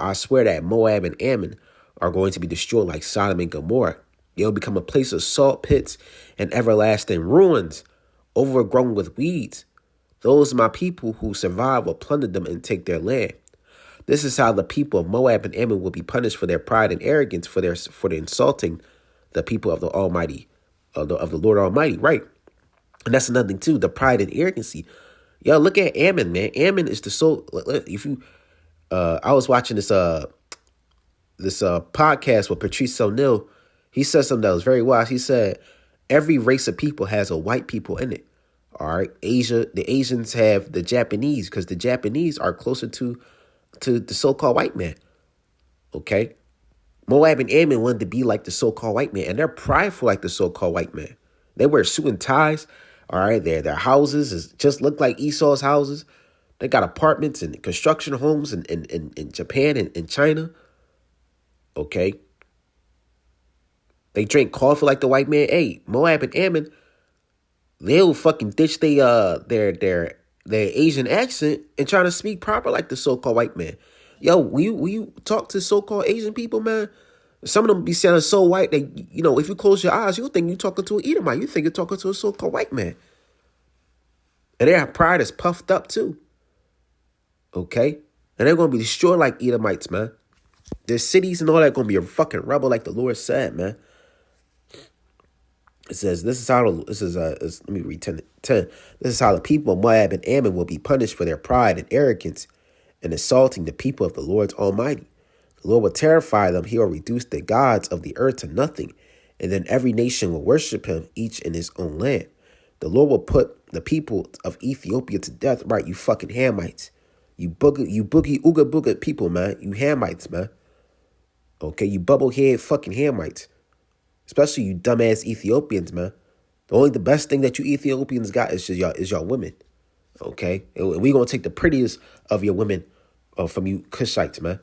I swear that Moab and Ammon are going to be destroyed like Sodom and Gomorrah. They'll become a place of salt pits and everlasting ruins, overgrown with weeds. Those are my people who survive will plunder them and take their land. This is how the people of Moab and Ammon will be punished for their pride and arrogance, for the insulting the people of the Almighty, of the Lord Almighty, right? And that's another thing too, the pride and arrogancy. Yo, look at Ammon, man. Ammon is the soul. If you, I was watching this podcast with Patrice O'Neal. He said something that was very wise. He said every race of people has a white people in it. All right, the Asians have the Japanese because the Japanese are closer to the so-called white man. Okay, Moab and Ammon wanted to be like the so-called white man, and they're prideful like the so-called white man. They wear suit and ties. All right, their houses just look like Esau's houses. They got apartments and construction homes in Japan and in China. Okay. They drink coffee like the white man. Hey, Moab and Ammon, they'll fucking ditch their Asian accent and try to speak proper like the so-called white man. Yo, when you talk to so-called Asian people, man, some of them be sounding so white that, if you close your eyes, you'll think you're talking to an Edomite. You think you're talking to a so-called white man. And their pride is puffed up too. Okay? And they're going to be destroyed like Edomites, man. Their cities and all that going to be a fucking rubble like the Lord said, man. It says, let me read 10. This is how the people of Moab and Ammon will be punished for their pride and arrogance and insulting the people of the Lord Almighty. The Lord will terrify them. He will reduce the gods of the earth to nothing. And then every nation will worship him, each in his own land. The Lord will put the people of Ethiopia to death, right? You fucking Hamites. You boogie ooga booga people, man. You Hamites, man. Okay, you bubblehead fucking Hamites. Especially you dumbass Ethiopians, man. The best thing that you Ethiopians got is just y'all women. Okay? And we gonna take the prettiest of your women from you Cushites, man.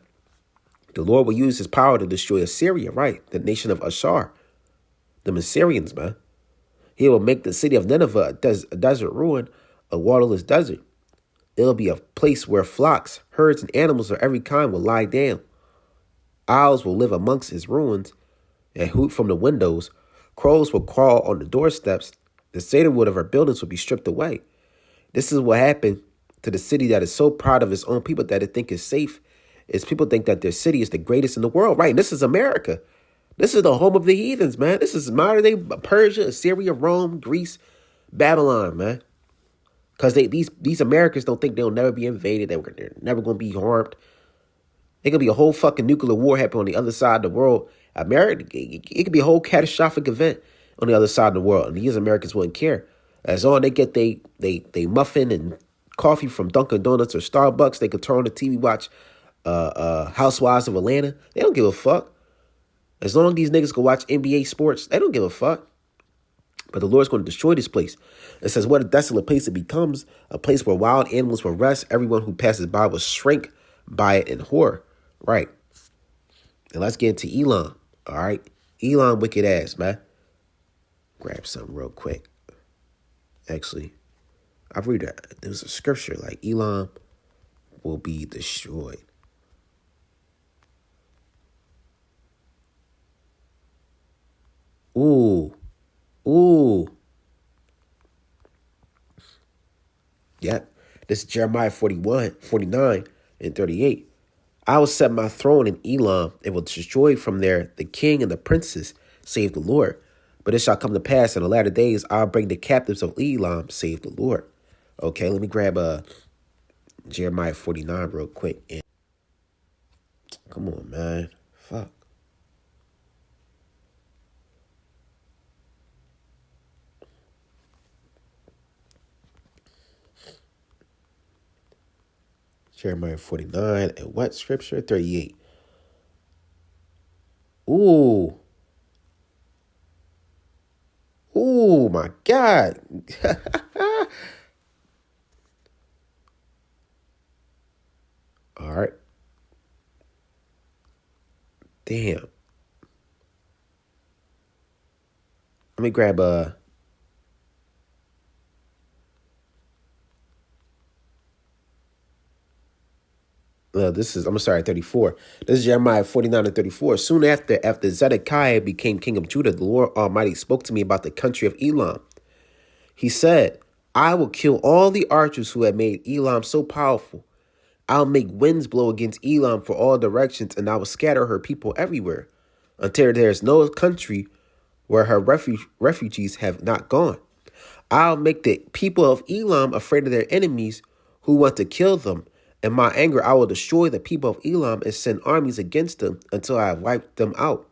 The Lord will use his power to destroy Assyria, right? The nation of Ashar. The Assyrians, man. He will make the city of Nineveh a desert ruin, a waterless desert. It'll be a place where flocks, herds, and animals of every kind will lie down. Owls will live amongst its ruins and hoot from the windows. Crows will crawl on the doorsteps. The cedarwood of our buildings will be stripped away. This is what happened to the city that is so proud of its own people that it think is safe. Is people think that their city is the greatest in the world, right? And this is America. This is the home of the heathens, man. This is modern day Persia, Assyria, Rome, Greece, Babylon, man. Because these Americans don't think they'll never be invaded. They're never going to be harmed. There could be a whole fucking nuclear war happen on the other side of the world. America, it could be a whole catastrophic event on the other side of the world, and these Americans wouldn't care. As long as they get they muffin and coffee from Dunkin' Donuts or Starbucks, they could turn on the TV, watch Housewives of Atlanta. They don't give a fuck. As long as these niggas can watch NBA sports, they don't give a fuck. But the Lord's going to destroy this place. It says, what a desolate place it becomes, a place where wild animals will rest. Everyone who passes by will shrink by it in horror. Right. And let's get into Elam. All right. Elam, wicked ass, man. Grab something real quick. Actually, I read that. There was a scripture like Elam will be destroyed. Ooh. Yep. This is Jeremiah 41, 49, and 38. I will set my throne in Elam and will destroy from there the king and the princes, save the Lord. But it shall come to pass in the latter days, I'll bring the captives of Elam, save the Lord. Okay, let me grab Jeremiah 49 real quick. And come on, man. Fuck. Jeremiah 49 and what scripture? 38. Ooh, my God. All right. Damn. Let me grab I'm sorry, 34. This is Jeremiah 49 and 34. Soon after Zedekiah became king of Judah, the Lord Almighty spoke to me about the country of Elam. He said, I will kill all the archers who have made Elam so powerful. I'll make winds blow against Elam for all directions, and I will scatter her people everywhere, until there is no country where her refugees have not gone. I'll make the people of Elam afraid of their enemies who want to kill them. In my anger, I will destroy the people of Elam and send armies against them until I have wiped them out.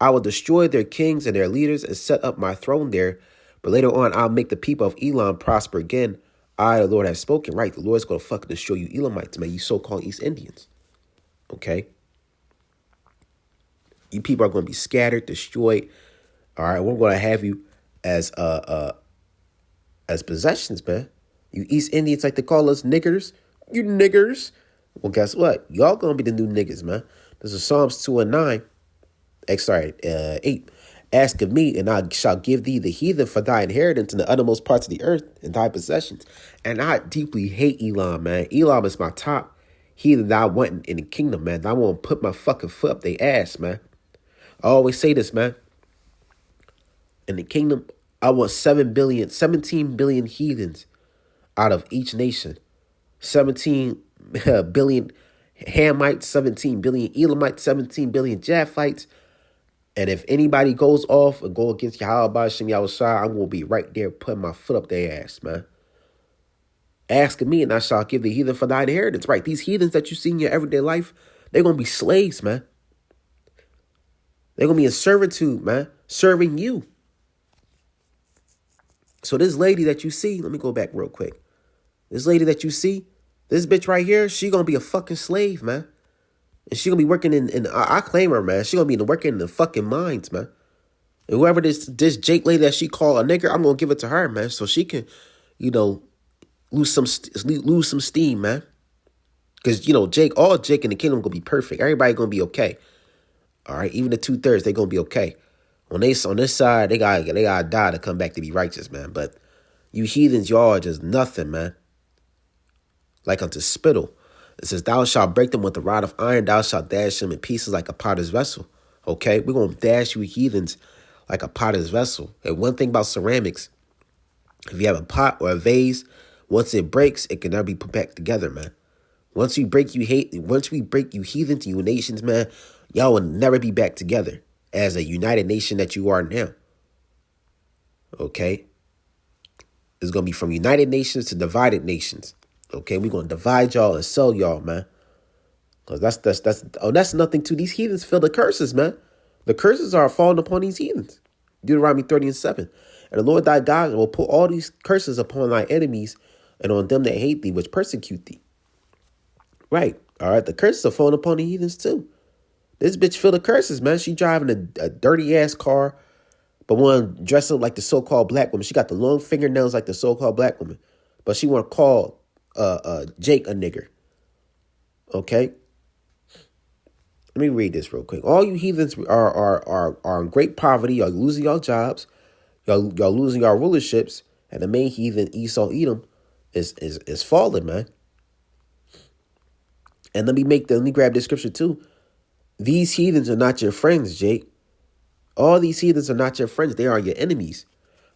I will destroy their kings and their leaders and set up my throne there. But later on, I'll make the people of Elam prosper again. I, the Lord, have spoken. Right, the Lord's going to fucking destroy you Elamites, man, you so-called East Indians. Okay? You people are going to be scattered, destroyed. All right, we're going to have you as possessions, man. You East Indians like to call us niggers. You niggers. Well, guess what? Y'all going to be the new niggas, man. This is Psalms 2 and 9. 8. Ask of me, and I shall give thee the heathen for thy inheritance in the uttermost parts of the earth and thy possessions. And I deeply hate Elam, man. Elam is my top heathen that I want in the kingdom, man. I want to put my fucking foot up their ass, man. I always say this, man. In the kingdom, I want 17 billion heathens out of each nation. 17 billion Hamites, 17 billion Elamites, 17 billion Japhites. And if anybody goes off and go against Yahweh Shem Yahushua, I'm going to be right there putting my foot up their ass, man. Ask of me, and I shall give the heathen for thine inheritance. Right, these heathens that you see in your everyday life, they're going to be slaves, man. They're going to be in servitude, man, serving you. So this lady that you see, let me go back real quick. This lady that you see, this bitch right here, she going to be a fucking slave, man. And she going to be working I claim her, man. She going to be working in the fucking mines, man. And whoever this Jake lady that she call a nigger, I'm going to give it to her, man. So she can, lose some steam, man. Because, all Jake in the kingdom going to be perfect. Everybody going to be okay. All right. Even the 2/3, they going to be okay. On this side, they gotta die to come back to be righteous, man. But you heathens, y'all are just nothing, man. Like unto spittle. It says, thou shalt break them with a rod of iron. Thou shalt dash them in pieces like a potter's vessel. Okay? We're going to dash you heathens like a potter's vessel. And one thing about ceramics, if you have a pot or a vase, once it breaks, it can never be put back together, man. Once we break you heathens, you nations, man, y'all will never be back together as a united nation that you are now. Okay? It's going to be from united nations to divided nations. Okay, we're going to divide y'all and sell y'all, man. Because that's nothing to these heathens feel the curses, man. The curses are falling upon these heathens. Deuteronomy 30 and 7. And the Lord thy God will put all these curses upon thy enemies and on them that hate thee, which persecute thee. Right. All right. The curses are falling upon the heathens too. This bitch feel the curses, man. She driving a dirty ass car, but want to dress up like the so-called black woman. She got the long fingernails like the so-called black woman, but she want to call Jake a nigger. Okay. Let me read this real quick. All you heathens are in great poverty. Y'all losing y'all jobs. Y'all losing y'all rulerships. And the main heathen, Esau Edom, is falling, man. And let me grab this scripture too. These heathens are not your friends, Jake. All these heathens are not your friends. They are your enemies.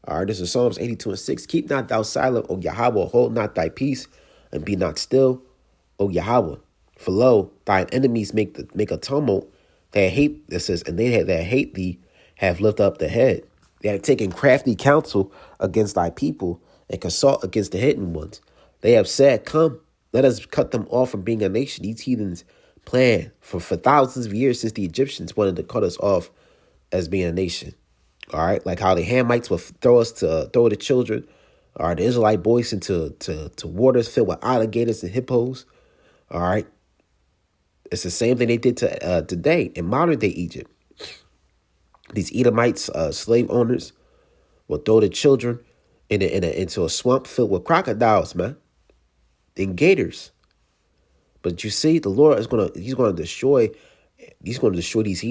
All right, this is Psalms 82 and 6. Keep not thou silent, O Yahweh. Hold not thy peace, and be not still, O Yahweh. For lo, thine enemies make a tumult. That hate, it says, and they that hate thee have lifted up the head. They have taken crafty counsel against thy people and consult against the hidden ones. They have said, come, let us cut them off from being a nation. These heathens plan for thousands of years since the Egyptians wanted to cut us off as being a nation. All right, like how the Hamites would throw the children, or the Israelite boys into waters filled with alligators and hippos. All right, it's the same thing they did to today in modern day Egypt. These Edomites, slave owners, will throw the children into a swamp filled with crocodiles, man, and gators. But you see, the Lord is gonna destroy these